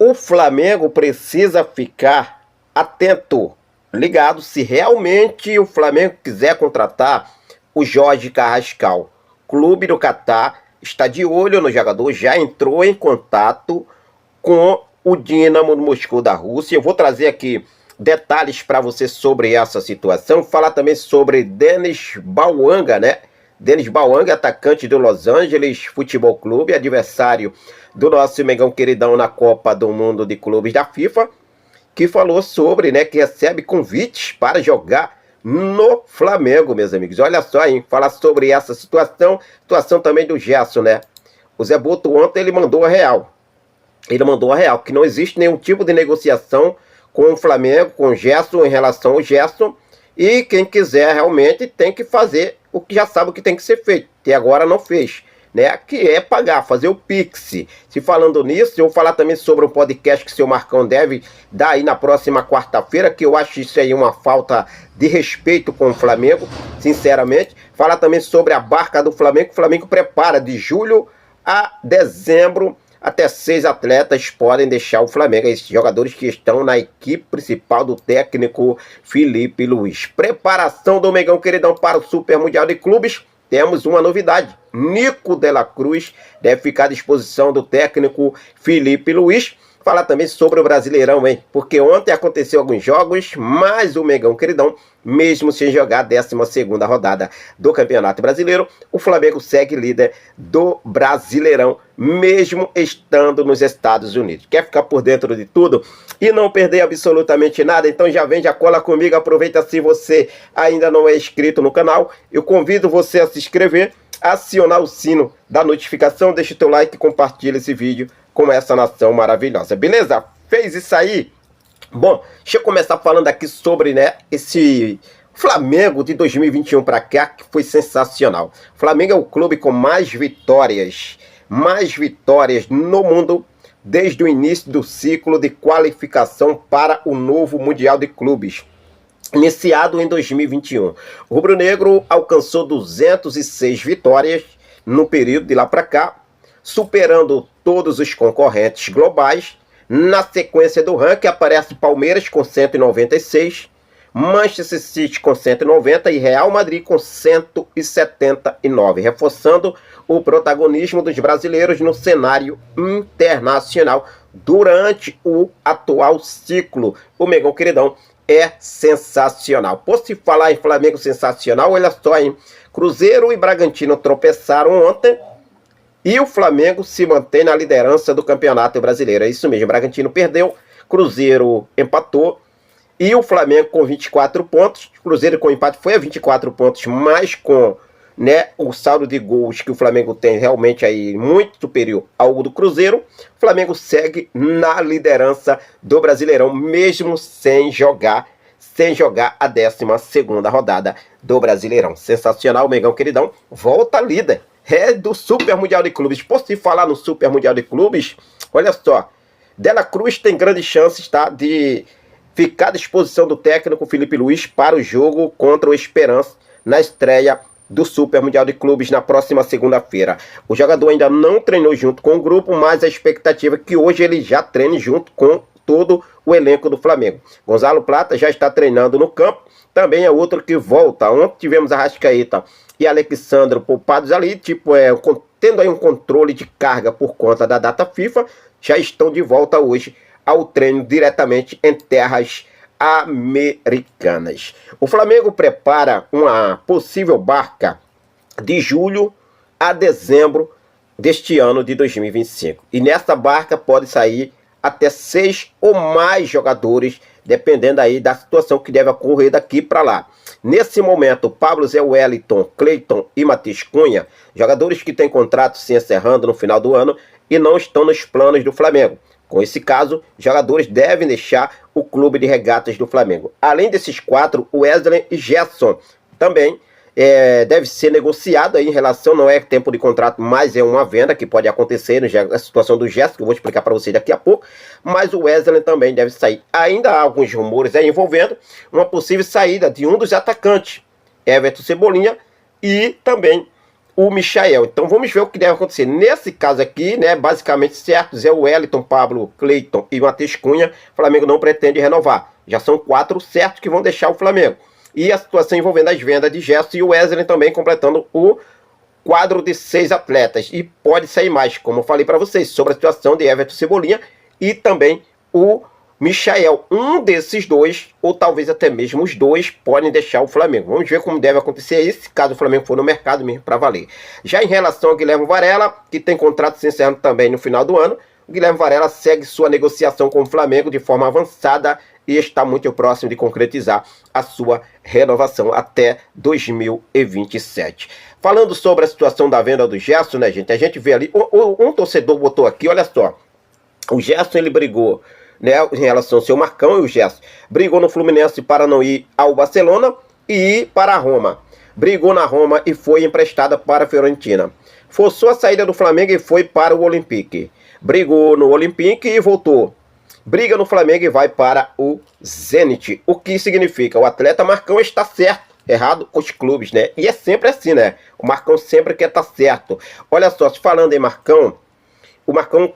o Flamengo precisa ficar atento, ligado, se realmente o Flamengo quiser contratar o Jorge Carrascal. O clube do Catar está de olho no jogador, já entrou em contato com o Dinamo Moscou da Rússia. Eu vou trazer aqui detalhes para você sobre essa situação, falar também sobre Denis Bouanga, né? Denis Bouanga, atacante do Los Angeles Futebol Clube, adversário do nosso Mengão queridão na Copa do Mundo de Clubes da FIFA, que falou sobre, né, que recebe convites para jogar no Flamengo, meus amigos. Olha só, hein, falar sobre essa situação também do Gerson, né? O Zé Boto ontem ele mandou a real. Ele mandou a real, que não existe nenhum tipo de negociação com o Flamengo, com o Gerson, em relação ao Gerson, e quem quiser realmente tem que fazer o que já sabe o que tem que ser feito, e agora não fez, né? Que é pagar, fazer o Pix. Se falando nisso, eu vou falar também sobre um podcast que o seu Marcão deve dar aí na próxima quarta-feira, que eu acho isso aí uma falta de respeito com o Flamengo, sinceramente. Falar também sobre a barca do Flamengo, que o Flamengo prepara de julho a dezembro. Até 6 atletas podem deixar o Flamengo, esses jogadores que estão na equipe principal do técnico Felipe Luiz. Preparação do Mengão queridão para o Super Mundial de Clubes. Temos uma novidade. Nico de la Cruz deve ficar à disposição do técnico Felipe Luiz. Falar também sobre o Brasileirão, hein? Porque ontem aconteceu alguns jogos, mas o Mengão queridão, mesmo sem jogar a 12ª rodada do Campeonato Brasileiro, o Flamengo segue líder do Brasileirão, mesmo estando nos Estados Unidos. Quer ficar por dentro de tudo e não perder absolutamente nada? Então já vem, já cola comigo, aproveita. Se você ainda não é inscrito no canal, eu convido você a se inscrever, acionar o sino da notificação, deixa o teu like e compartilha esse vídeo com essa nação maravilhosa, beleza? Fez isso aí? Bom, deixa eu começar falando aqui sobre, né, esse Flamengo de 2021 para cá, que foi sensacional. O Flamengo é o clube com mais vitórias no mundo desde o início do ciclo de qualificação para o novo Mundial de Clubes, iniciado em 2021. O rubro-negro alcançou 206 vitórias no período de lá para cá, superando todos os concorrentes globais. Na sequência do ranking aparece Palmeiras com 196, Manchester City com 190 e Real Madrid com 179, reforçando o protagonismo dos brasileiros no cenário internacional durante o atual ciclo. O Mengão queridão é sensacional. Por se falar em Flamengo sensacional, olha só, hein? Cruzeiro e Bragantino tropeçaram ontem e o Flamengo se mantém na liderança do Campeonato Brasileiro. É isso mesmo, o Bragantino perdeu, Cruzeiro empatou e o Flamengo com 24 pontos. Cruzeiro com empate foi a 24 pontos, mas com, né, o saldo de gols que o Flamengo tem realmente aí muito superior ao do Cruzeiro. O Flamengo segue na liderança do Brasileirão, mesmo sem jogar a 12ª rodada do Brasileirão. Sensacional, Mengão queridão, volta líder. É do Super Mundial de Clubes. Por se falar no Super Mundial de Clubes, olha só, De la Cruz tem grandes chances, tá, de ficar à disposição do técnico Felipe Luiz para o jogo contra o Esperance na estreia do Super Mundial de Clubes na próxima segunda-feira. O jogador ainda não treinou junto com o grupo, mas a expectativa é que hoje ele já treine junto com todo o elenco do Flamengo. Gonzalo Plata já está treinando no campo, também é outro que volta. Ontem tivemos Arrascaeta e Alexandre poupados ali, tendo aí um controle de carga por conta da data FIFA, já estão de volta hoje ao treino diretamente em terras americanas. O Flamengo prepara uma possível barca de julho a dezembro deste ano de 2025. E nessa barca pode sair até 6 ou mais jogadores, dependendo aí da situação que deve ocorrer daqui para lá. Nesse momento, Pablo Zé Wellington, Cleiton e Matheus Cunha, jogadores que têm contrato se encerrando no final do ano e não estão nos planos do Flamengo. Com esse caso, jogadores devem deixar o clube de regatas do Flamengo. Além desses 4, Wesley e Gerson também deve ser negociado aí em relação, não é tempo de contrato, mas é uma venda que pode acontecer na situação do Gerson, que eu vou explicar para vocês daqui a pouco, mas o Wesley também deve sair. Ainda há alguns rumores aí envolvendo uma possível saída de um dos atacantes, Everton Cebolinha, e também o Michael. Então vamos ver o que deve acontecer. Nesse caso aqui, né, basicamente certos é o Wellington, Pablo, Cleiton e Matheus Cunha. O Flamengo não pretende renovar. Já são 4 certos que vão deixar o Flamengo. E a situação envolvendo as vendas de Gerson e o Wesley também completando o quadro de 6 atletas. E pode sair mais, como eu falei para vocês, sobre a situação de Everton Cebolinha e também o Michael. Um desses dois, ou talvez até mesmo os dois, podem deixar o Flamengo. Vamos ver como deve acontecer isso, caso o Flamengo for no mercado mesmo para valer. Já em relação ao Guilherme Varela, que tem contrato se encerrando também no final do ano, o Guilherme Varela segue sua negociação com o Flamengo de forma avançada e está muito próximo de concretizar a sua renovação até 2027. Falando sobre a situação da venda do Gerson, né, gente? A gente vê ali, um torcedor botou aqui, olha só, o Gerson ele brigou, né, em relação ao seu Marcão, e o Gerson brigou no Fluminense para não ir ao Barcelona e ir para a Roma. Brigou na Roma e foi emprestada para a Fiorentina. Forçou a saída do Flamengo e foi para o Olympique. Brigou no Olympique e voltou. Briga no Flamengo e vai para o Zenit. O que significa? O atleta Marcão está certo. Errado os clubes, né? E é sempre assim, né? O Marcão sempre quer estar certo. Olha só, se falando em Marcão, o Marcão,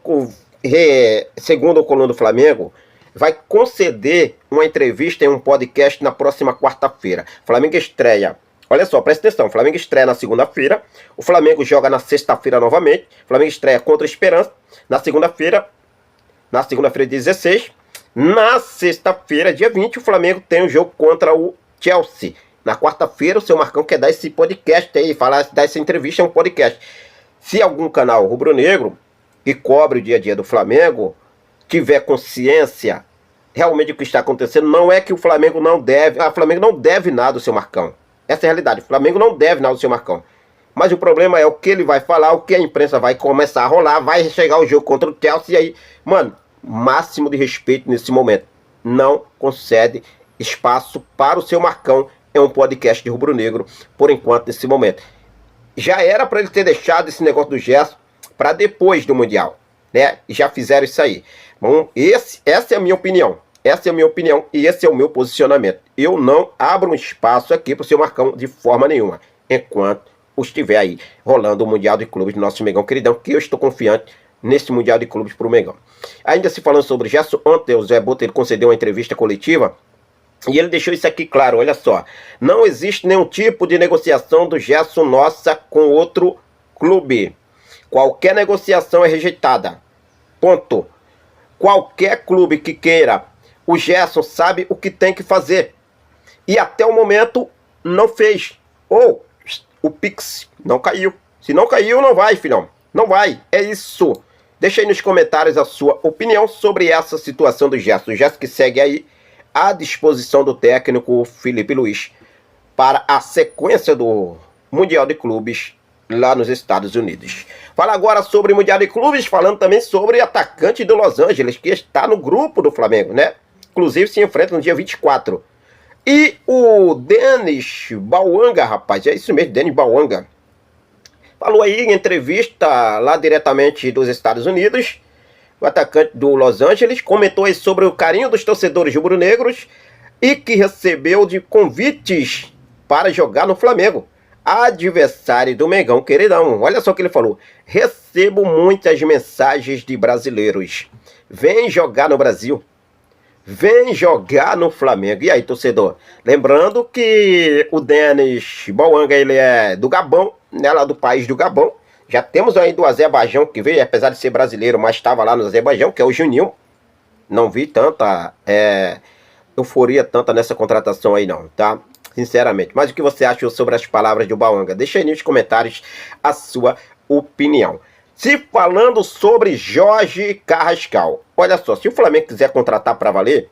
segundo o Coluna do Flamengo, vai conceder uma entrevista em um podcast na próxima quarta-feira. Flamengo estreia. Olha só, presta atenção. O Flamengo estreia na segunda-feira. O Flamengo joga na sexta-feira novamente. O Flamengo estreia contra a Esperança na segunda-feira. Na segunda-feira, 16. Na sexta-feira, dia 20, o Flamengo tem um jogo contra o Chelsea. Na quarta-feira, o seu Marcão quer dar esse podcast aí, dar essa entrevista em um podcast. Se algum canal rubro-negro que cobre o dia a dia do Flamengo tiver consciência realmente do que está acontecendo, não é que o Flamengo não deve. O Flamengo não deve nada ao seu Marcão. Essa é a realidade. O Flamengo não deve nada ao seu Marcão. Mas o problema é o que ele vai falar, o que a imprensa vai começar a rolar, vai chegar o jogo contra o Chelsea e aí, mano, máximo de respeito nesse momento. Não concede espaço para o seu Marcão em um podcast de rubro-negro, por enquanto, nesse momento. Já era para ele ter deixado esse negócio do Gerson para depois do Mundial, né? E já fizeram isso aí. Bom, essa é a minha opinião. Essa é a minha opinião e esse é o meu posicionamento. Eu não abro um espaço aqui para o seu Marcão de forma nenhuma, enquanto estiver aí rolando o Mundial de Clubes do nosso Mengão queridão, que eu estou confiante nesse Mundial de Clubes para o Mengão. Ainda se falando sobre Gerson, ontem o Zé Boto ele concedeu uma entrevista coletiva e ele deixou isso aqui claro, olha só. Não existe nenhum tipo de negociação do Gerson nossa com outro clube. Qualquer negociação é rejeitada. Ponto. Qualquer clube que queira, o Gerson sabe o que tem que fazer. E até o momento não fez. Ou o Pix não caiu. Se não caiu, não vai, filhão. Não vai. É isso. Deixa aí nos comentários a sua opinião sobre essa situação do Gerson. O Gerson que segue aí à disposição do técnico Felipe Luiz para a sequência do Mundial de Clubes lá nos Estados Unidos. Fala agora sobre o Mundial de Clubes, falando também sobre o atacante do Los Angeles, que está no grupo do Flamengo, né? Inclusive se enfrenta no dia 24. E o Denis Bauanga, rapaz, é isso mesmo, Denis Bauanga, falou aí em entrevista lá diretamente dos Estados Unidos. O atacante do Los Angeles comentou aí sobre o carinho dos torcedores rubro-negros e que recebeu de convites para jogar no Flamengo, adversário do Mengão queridão. Olha só o que ele falou: recebo muitas mensagens de brasileiros, vem jogar no Brasil, vem jogar no Flamengo. E aí, torcedor? Lembrando que o Denis Bauanga, ele é do Gabão, né, lá do país do Gabão. Já temos aí do Azerbaijão, que veio, apesar de ser brasileiro, mas estava lá no Azerbaijão, que é o Juninho. Não vi tanta euforia tanta nessa contratação aí não, tá? Sinceramente. Mas o que você acha sobre as palavras do Bauanga? Deixa aí nos comentários a sua opinião. Se falando sobre Jorge Carrascal, olha só, se o Flamengo quiser contratar para valer,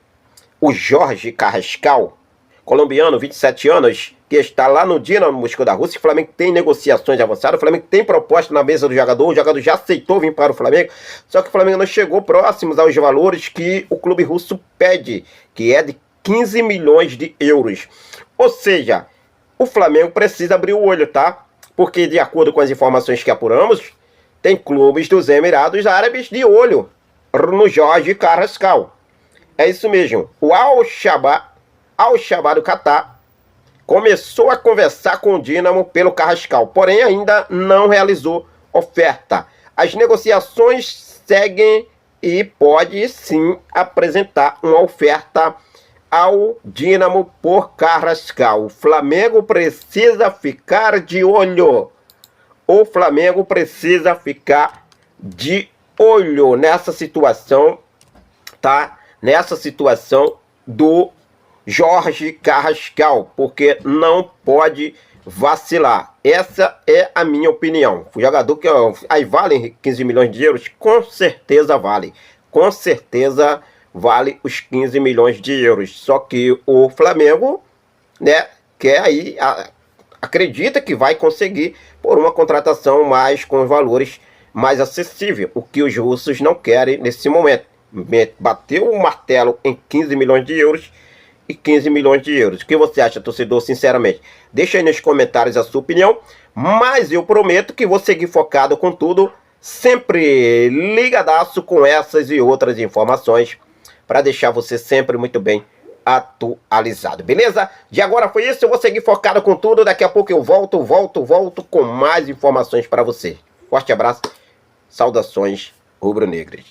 o Jorge Carrascal, colombiano, 27 anos, que está lá no Dinamo Moscou da Rússia, o Flamengo tem negociações avançadas, o Flamengo tem proposta na mesa do jogador, o jogador já aceitou vir para o Flamengo, só que o Flamengo não chegou próximos aos valores que o clube russo pede, que é de 15 milhões de euros. Ou seja, o Flamengo precisa abrir o olho, tá? Porque de acordo com as informações que apuramos, tem clubes dos Emirados Árabes de olho no Jorge Carrascal. É isso mesmo. O Al-Shabaab do Catar começou a conversar com o Dínamo pelo Carrascal, porém ainda não realizou oferta. As negociações seguem e pode sim apresentar uma oferta ao Dínamo por Carrascal. O Flamengo precisa ficar de olho. O Flamengo precisa ficar de olho nessa situação, tá? Nessa situação do Jorge Carrascal, porque não pode vacilar. Essa é a minha opinião. O jogador que aí vale 15 milhões de euros, com certeza vale. Com certeza vale os 15 milhões de euros. Só que o Flamengo, né, quer aí, acredita que vai conseguir por uma contratação mais com valores mais acessíveis, o que os russos não querem nesse momento. Bateu o martelo em 15 milhões de euros e 15 milhões de euros. O que você acha, torcedor, sinceramente? Deixa aí nos comentários a sua opinião, mas eu prometo que vou seguir focado com tudo, sempre ligadaço com essas e outras informações, para deixar você sempre muito bem atualizado, beleza? De agora foi isso, eu vou seguir focado com tudo, daqui a pouco eu volto com mais informações para você. Forte abraço, saudações rubro-negras.